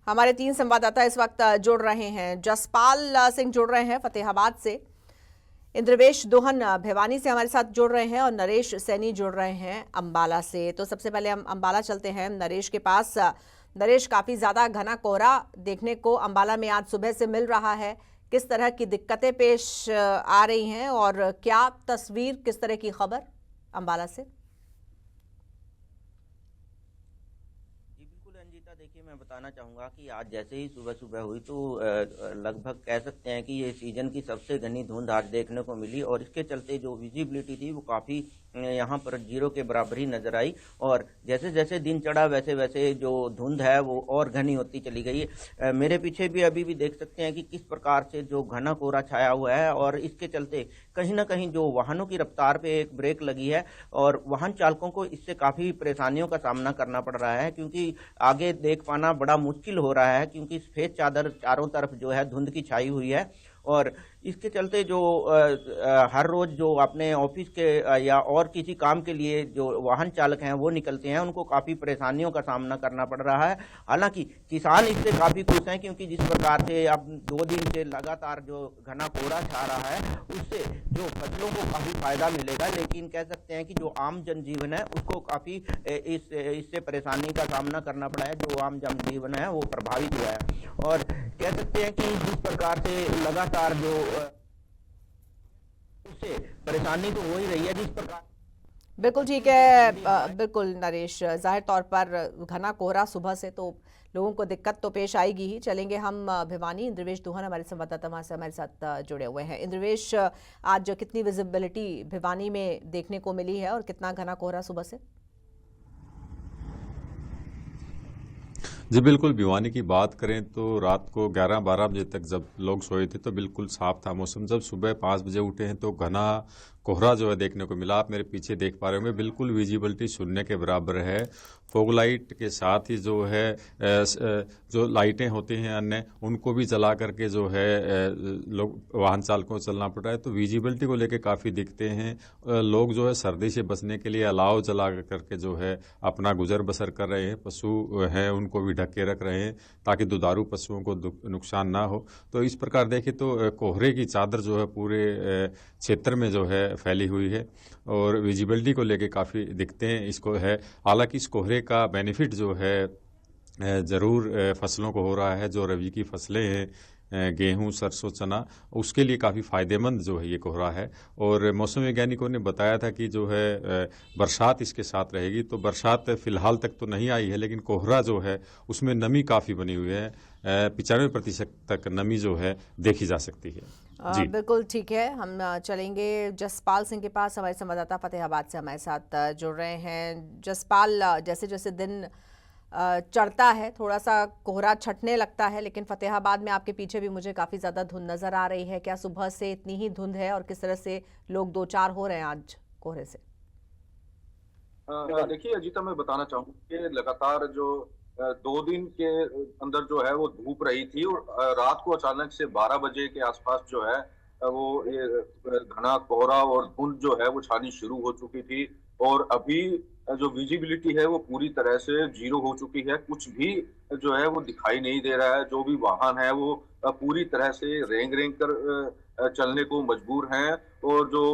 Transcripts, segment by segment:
हमारे 3 संवाददाता इस वक्त जुड़ रहे हैं। जसपाल सिंह जुड़ रहे हैं फतेहाबाद से, इंद्रवेश दोहन भिवानी से हमारे साथ जुड़ रहे हैं और नरेश सैनी जुड़ रहे हैं अंबाला से। तो सबसे पहले हम अंबाला चलते हैं नरेश के पास। नरेश, काफी ज्यादा घना कोहरा देखने को अंबाला में आज सुबह से मिल रहा है। किस तरह की दिक्कतें पेश आ रही हैं और क्या तस्वीर, किस तरह की खबर अंबाला से? रंजीता, देखिए मैं बताना चाहूँगा कि आज जैसे ही सुबह सुबह हुई तो लगभग कह सकते हैं कि ये सीजन की सबसे घनी धुंध आज देखने को मिली और इसके चलते जो विजिबिलिटी थी वो काफ़ी यहाँ पर जीरो के बराबर ही नजर आई। और जैसे जैसे दिन चढ़ा वैसे वैसे जो धुंध है वो और घनी होती चली गई। मेरे पीछे भी अभी भी देख सकते हैं कि किस प्रकार से जो घना कोहरा छाया हुआ है और इसके चलते कहीं ना कहीं जो वाहनों की रफ्तार पे एक ब्रेक लगी है और वाहन चालकों को इससे काफ़ी परेशानियों का सामना करना पड़ रहा है, क्योंकि आगे देख पाना बड़ा मुश्किल हो रहा है, क्योंकि सफेद चादर चारों तरफ जो है धुंध की छाई हुई है। और इसके चलते जो हर रोज जो अपने ऑफिस के या और किसी काम के लिए जो वाहन चालक हैं वो निकलते हैं, उनको काफ़ी परेशानियों का सामना करना पड़ रहा है। हालांकि किसान इससे काफ़ी खुश हैं, क्योंकि जिस प्रकार से अब 2 दिन से लगातार जो घना कोहरा छा रहा है उससे जो फसलों को काफ़ी फायदा मिलेगा, लेकिन कह सकते हैं कि जो आम जनजीवन है उसको काफ़ी इससे परेशानी का सामना करना पड़ा है। जो आम जनजीवन है वो प्रभावित हुआ है और कह सकते हैं कि जिस प्रकार से लगातार जो उससे परेशानी तो हो ही रही है जिस प्रकार। बिल्कुल ठीक है। बिल्कुल नरेश, जाहिर तौर पर घना कोहरा सुबह से तो लोगों को दिक्कत तो पेश आएगी ही। चलेंगे हम भिवानी। इंद्रवेश दोहन हमारे संवाददाता वहाँ से हमारे साथ जुड़े हुए हैं। इंद्रवेश, आज कितनी विजिबिलिटी भिवानी में देखने को मिली है और कितना घना कोहरा सुबह से? जी बिल्कुल, भिवानी की बात करें तो रात को 11-12 बजे तक जब लोग सोए थे तो बिल्कुल साफ था मौसम। जब सुबह 5 बजे उठे हैं तो घना कोहरा जो है देखने को मिला। आप मेरे पीछे देख पा रहे होंगे, बिल्कुल विजिबिलिटी शून्य के बराबर है। फॉग लाइट के साथ ही जो है जो लाइटें होती हैं अन्य, उनको भी जला करके जो है लोग वाहन चालकों को चलना पड़ रहा है। तो विजिबिलिटी को लेकर काफ़ी दिखते हैं। लोग जो है सर्दी से बचने के लिए अलाव जला करके जो है अपना गुजर बसर कर रहे हैं। पशु हैं उनको भी ढक के रख रहे हैं ताकि दुधारू पशुओं को नुकसान ना हो। तो इस प्रकार देखें तो कोहरे की चादर जो है पूरे क्षेत्र में जो है फैली हुई है और विजिबिलिटी को लेके काफ़ी दिखते हैं इसको है। हालांकि इस कोहरे का बेनिफिट जो है ज़रूर फसलों को हो रहा है। जो रबी की फसलें हैं गेहूं, सरसों, चना, उसके लिए काफ़ी फ़ायदेमंद जो है ये कोहरा है। और मौसम वैज्ञानिकों ने बताया था कि जो है बरसात इसके साथ रहेगी। तो बरसात फ़िलहाल तक तो नहीं आई है, लेकिन कोहरा जो है उसमें नमी काफ़ी बनी हुई है। 95% तक नमी जो है देखी जा सकती है। जी बिल्कुल ठीक है। हम चलेंगे जसपाल सिंह के पास। हमारे संवाददाता फतेहाबाद से हमारे साथ जुड़ रहे हैं। जसपाल, जैसे जैसे दिन चढ़ता है थोड़ा सा कोहरा छटने लगता है, लेकिन फतेहाबाद में आपके पीछे भी मुझे काफ़ी ज़्यादा धुंध नज़र आ रही है। क्या सुबह से इतनी ही धुंध है और किस तरह से लोग दो चार हो रहे हैं आज कोहरे से? देखिए अजीता, मैं बताना चाहूँ कि लगातार जो 2 दिन के अंदर जो है वो धूप रही थी और रात को अचानक से 12 बजे के आसपास जो है वो ये घना कोहरा और धुंध जो है वो छानी शुरू हो चुकी थी। और अभी जो विजिबिलिटी है वो पूरी तरह से जीरो हो चुकी है। कुछ भी जो है वो दिखाई नहीं दे रहा है। जो भी वाहन है वो पूरी तरह से रेंग रेंग कर चलने को मजबूर हैं। और जो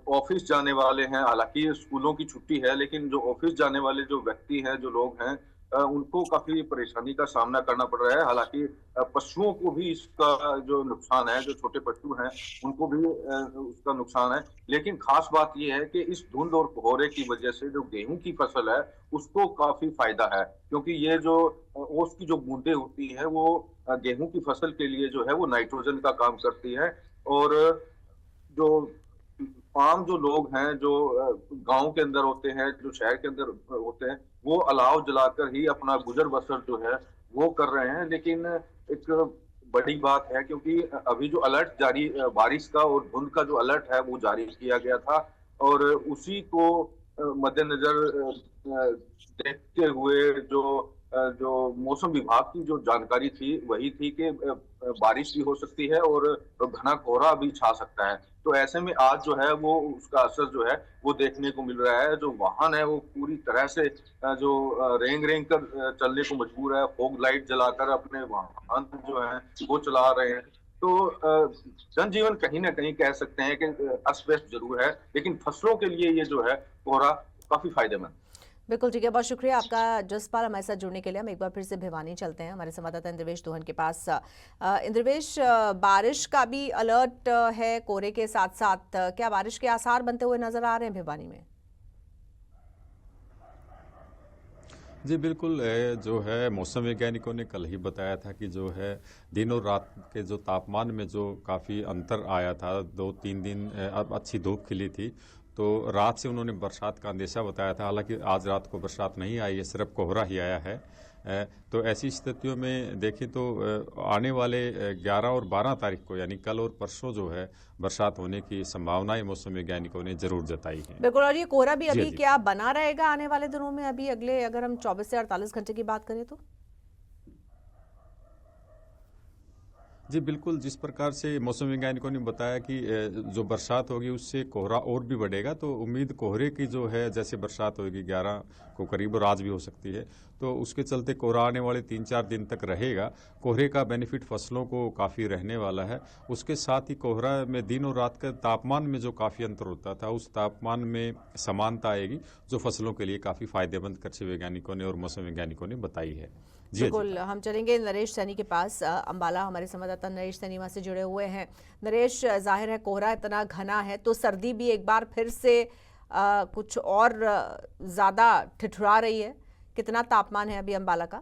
ऑफिस जाने वाले हैं, हालांकि स्कूलों की छुट्टी है, लेकिन जो ऑफिस जाने वाले जो व्यक्ति हैं, जो लोग हैं, उनको काफी परेशानी का सामना करना पड़ रहा है। हालांकि पशुओं को भी इसका जो नुकसान है, जो छोटे पशु हैं उनको भी उसका नुकसान है। लेकिन खास बात यह है कि इस धुंध और कोहरे की वजह से जो गेहूं की फसल है उसको काफी फायदा है, क्योंकि ये जो ओस की जो बूंदें होती है वो गेहूं की फसल के लिए जो है वो नाइट्रोजन का काम करती है। और जो आम जो लोग हैं, जो गांव के अंदर होते हैं, जो शहर के अंदर होते हैं, वो अलाव जलाकर ही अपना गुजर बसर जो है वो कर रहे हैं। लेकिन एक बड़ी बात है, क्योंकि अभी जो अलर्ट जारी बारिश का और धुंध का जो अलर्ट है वो जारी किया गया था और उसी को मद्देनजर देखते हुए जो जो मौसम विभाग की जो जानकारी थी वही थी कि बारिश भी हो सकती है और घना कोहरा भी छा सकता है। तो ऐसे में आज जो है वो उसका असर जो है वो देखने को मिल रहा है। जो वाहन है वो पूरी तरह से रेंग-रेंग कर चलने को मजबूर है। फॉग लाइट जलाकर अपने वाहन जो है वो चला रहे हैं। तो जनजीवन कहीं न कहीं कह सकते हैं कि अस्त-व्यस्त ज़रूर है, लेकिन फसलों के लिए ये जो है कोहरा काफ़ी फ़ायदेमंद। बिल्कुल ठीक है, बहुत शुक्रिया आपका जसपाल हमारे साथ जुड़ने के लिए। हम एक बार फिर से भिवानी चलते हैं हमारे संवाददाता इंद्रवेश दोहन के पास। इंद्रवेश, बारिश का भी अलर्ट है कोहरे के साथ साथ, क्या बारिश के आसार बनते हुए नजर आ रहे हैं भिवानी में? जी बिल्कुल, जो है मौसम वैज्ञानिकों ने कल ही बताया था कि जो है दिन और रात के जो तापमान में जो काफ़ी अंतर आया था, 2-3 दिन अब अच्छी धूप खिली थी, तो रात से उन्होंने बरसात का अंदेशा बताया था। हालांकि आज रात को बरसात नहीं आई है, सिर्फ कोहरा ही आया है। तो ऐसी स्थितियों में देखें तो आने वाले 11 और 12 तारीख को, यानी कल और परसों जो है बरसात होने की संभावनाएं मौसम वैज्ञानिकों ने जरूर जताई हैं। बिल्कुल, और ये कोहरा भी जी अभी जी क्या बना रहेगा आने वाले दिनों में, अभी अगले अगर हम 24 से 48 घंटे की बात करें तो? जी बिल्कुल, जिस प्रकार से मौसम वैज्ञानिकों ने बताया कि जो बरसात होगी उससे कोहरा और भी बढ़ेगा, तो उम्मीद कोहरे की जो है, जैसे बरसात होगी 11 को करीब और आज भी हो सकती है, तो उसके चलते कोहरा आने वाले 3-4 दिन तक रहेगा। कोहरे का बेनिफिट फसलों को काफ़ी रहने वाला है। उसके साथ ही कोहरा में दिन और रात के तापमान में जो काफ़ी अंतर होता था, उस तापमान में समानता आएगी, जो फसलों के लिए काफ़ी फायदेमंद कृषि वैज्ञानिकों ने और मौसम वैज्ञानिकों ने बताई है। जी जी। बिल्कुल, हम चलेंगे नरेश सैनी के पास। अंबाला हमारे संवाददाता नरेश सैनी वहाँ से जुड़े हुए हैं। नरेश, जाहिर है कोहरा इतना घना है तो सर्दी भी एक बार फिर से कुछ और ज़्यादा ठिठुरा रही है। कितना तापमान है अभी अंबाला का?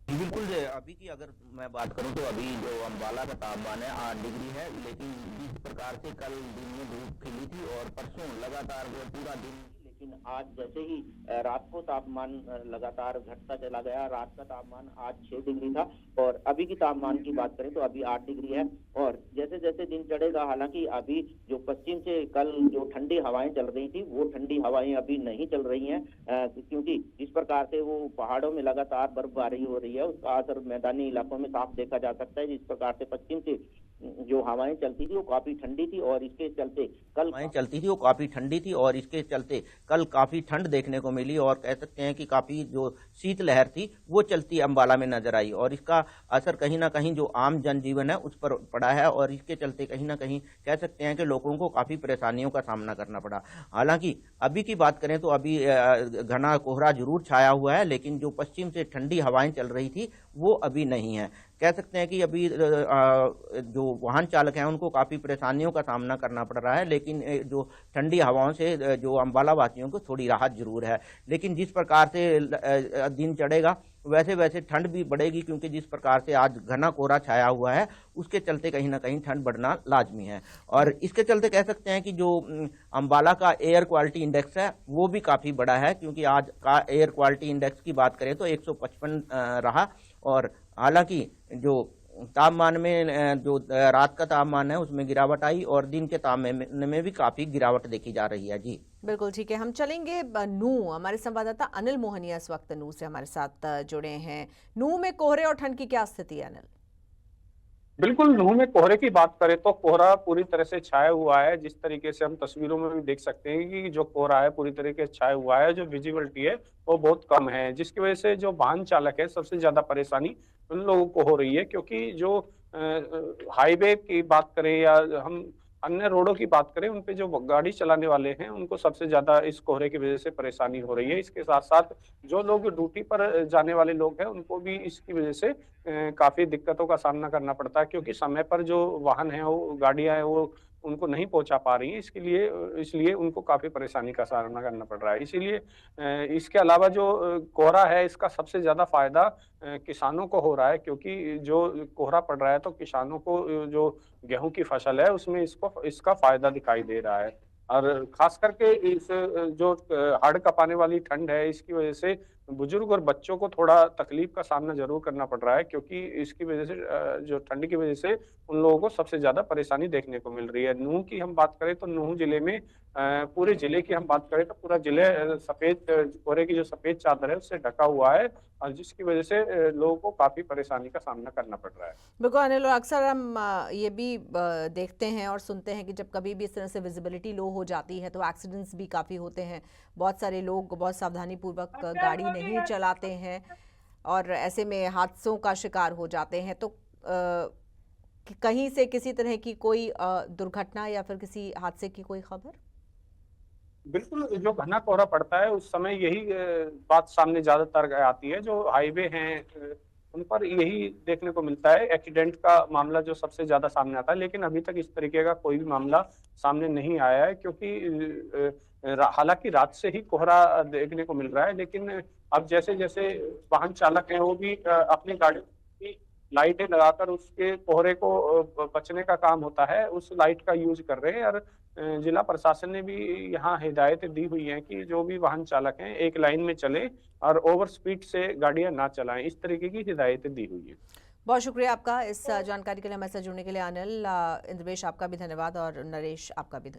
जी बिल्कुल, अभी की अगर मैं बात करूं तो अभी जो अंबाला का तापमान है 8 डिग्री है। लेकिन जिस प्रकार से कल दिन में धूप खिली थी और परसों लगातार वो पूरा दिन, लेकिन आज जैसे ही रात को तापमान लगातार घटता चला गया। रात का तापमान आज 6 डिग्री था और अभी की तापमान की बात करें तो अभी 8 डिग्री है। और जैसे जैसे दिन चढ़ेगा, हालांकि अभी जो पश्चिम से कल जो ठंडी हवाएं चल रही थी वो ठंडी हवाएं अभी नहीं चल रही हैं, क्योंकि जिस प्रकार से वो पहाड़ों में लगातार बर्फबारी हो रही है उसका असर मैदानी इलाकों में साफ देखा जा सकता है। जिस प्रकार से पश्चिम से जो हवाएं चलती थी वो काफी ठंडी थी और इसके चलते कल हवाएं चलती थी वो काफी ठंडी थी और इसके चलते कल काफी ठंड देखने को मिली और कह सकते हैं कि काफी जो शीतलहर थी वो चलती अंबाला में नजर आई और इसका असर कहीं ना कहीं जो आम जनजीवन है उस पर पड़ा है और इसके चलते कहीं ना कहीं कह सकते हैं कि लोगों को काफी परेशानियों का सामना करना पड़ा। हालांकि अभी की बात करें तो अभी घना कोहरा जरूर छाया हुआ है, लेकिन जो पश्चिम से ठंडी हवाएं चल रही थी वो अभी नहीं है। कह सकते हैं कि अभी जो वाहन चालक हैं उनको काफी परेशानियों का सामना करना पड़ रहा है, लेकिन जो ठंडी हवाओं से जो अंबाला वासियों को थोड़ी राहत जरूर है। लेकिन जिस प्रकार से दिन चढ़ेगा वैसे वैसे ठंड भी बढ़ेगी, क्योंकि जिस प्रकार से आज घना कोहरा छाया हुआ है उसके चलते कहीं ना कहीं ठंड बढ़ना लाजमी है। और इसके चलते कह सकते हैं कि जो अंबाला का एयर क्वालिटी इंडेक्स है वो भी काफी बड़ा है, क्योंकि आज का एयर क्वालिटी इंडेक्स की बात करें तो 155 रहा। और हालांकि जो तापमान में जो रात का तापमान है उसमें गिरावट आई और दिन के तापमान में भी काफी गिरावट देखी जा रही है। जी बिल्कुल ठीक है, हम चलेंगे नूह। हमारे संवाददाता अनिल मोहनिया इस वक्त नूह से हमारे साथ जुड़े हैं। नूह में कोहरे और ठंड की क्या स्थिति है अनिल? बिल्कुल, नूह में कोहरे की बात करें तो कोहरा पूरी तरह से छाया हुआ है। जिस तरीके से हम तस्वीरों में भी देख सकते हैं कि जो कोहरा है पूरी तरीके से छाया हुआ है, जो विजिबिलिटी है वो बहुत कम है, जिसकी वजह से जो वाहन चालक है सबसे ज्यादा परेशानी उन लोगों को हो रही है। क्योंकि जो हाईवे की बात करें या हम अन्य रोडों की बात करें, उन पे जो गाड़ी चलाने वाले हैं उनको सबसे ज्यादा इस कोहरे की वजह से परेशानी हो रही है। इसके साथ साथ जो लोग ड्यूटी पर जाने वाले लोग हैं उनको भी इसकी वजह से काफी दिक्कतों का सामना करना पड़ता है, क्योंकि समय पर जो वाहन है वो गाड़ियां हैं वो उनको नहीं पहुंचा पा रही हैं। इसलिए उनको काफी परेशानी का सामना करना पड़ रहा है। इसीलिए इसके अलावा जो कोहरा है इसका सबसे ज्यादा फायदा किसानों को हो रहा है, क्योंकि जो कोहरा पड़ रहा है तो किसानों को जो गेहूं की फसल है उसमें इसका फायदा दिखाई दे रहा है। और खास करके इस जो हाड़ कपाने वाली ठंड है इसकी वजह से बुजुर्ग और बच्चों को थोड़ा तकलीफ का सामना जरूर करना पड़ रहा है, क्योंकि इसकी वजह से जो ठंड की वजह से उन लोगों को सबसे ज्यादा परेशानी देखने को मिल रही है। नूह की हम बात करें तो नूह जिले में पूरे जिले की हम बात करें तो पूरा जिले सफेद कोहरे की जो सफेद चादर है उससे ढका हुआ है, और जिसकी वजह से लोगों को काफी परेशानी का सामना करना पड़ रहा है। बिल्कुल अनिल, और अक्सर हम ये भी देखते हैं और सुनते हैं कि जब कभी भी इस तरह से विजिबिलिटी लो हो जाती है तो एक्सीडेंट्स भी काफ़ी होते हैं। बहुत सारे लोग बहुत सावधानी पूर्वक गाड़ी नहीं चलाते हैं और ऐसे में हादसों का शिकार हो जाते हैं। तो कहीं से किसी तरह की कोई दुर्घटना या फिर किसी हादसे की कोई खबर? बिल्कुल, जो घना कोहरा पड़ता है उस समय यही बात सामने ज्यादातर आती है। जो हाईवे हैं उन पर यही देखने को मिलता है, एक्सीडेंट का मामला जो सबसे ज्यादा सामने आता है। लेकिन अभी तक इस तरीके का कोई भी मामला सामने नहीं आया है, क्योंकि हालांकि रात से ही कोहरा देखने को मिल रहा है, लेकिन अब जैसे जैसे वाहन चालक हैं वो भी अपनी गाड़ी की लाइटें लगाकर उसके कोहरे को बचने का काम होता है, उस लाइट का यूज कर रहे हैं। और जिला प्रशासन ने भी यहाँ हिदायतें दी हुई हैं कि जो भी वाहन चालक हैं एक लाइन में चलें और ओवर स्पीड से गाड़ियां ना चलाएं, इस तरीके की हिदायतें दी हुई हैं। बहुत शुक्रिया आपका इस जानकारी के लिए हमारे साथ जुड़ने के लिए अनिल। इंद्रवेश आपका भी धन्यवाद और नरेश आपका भी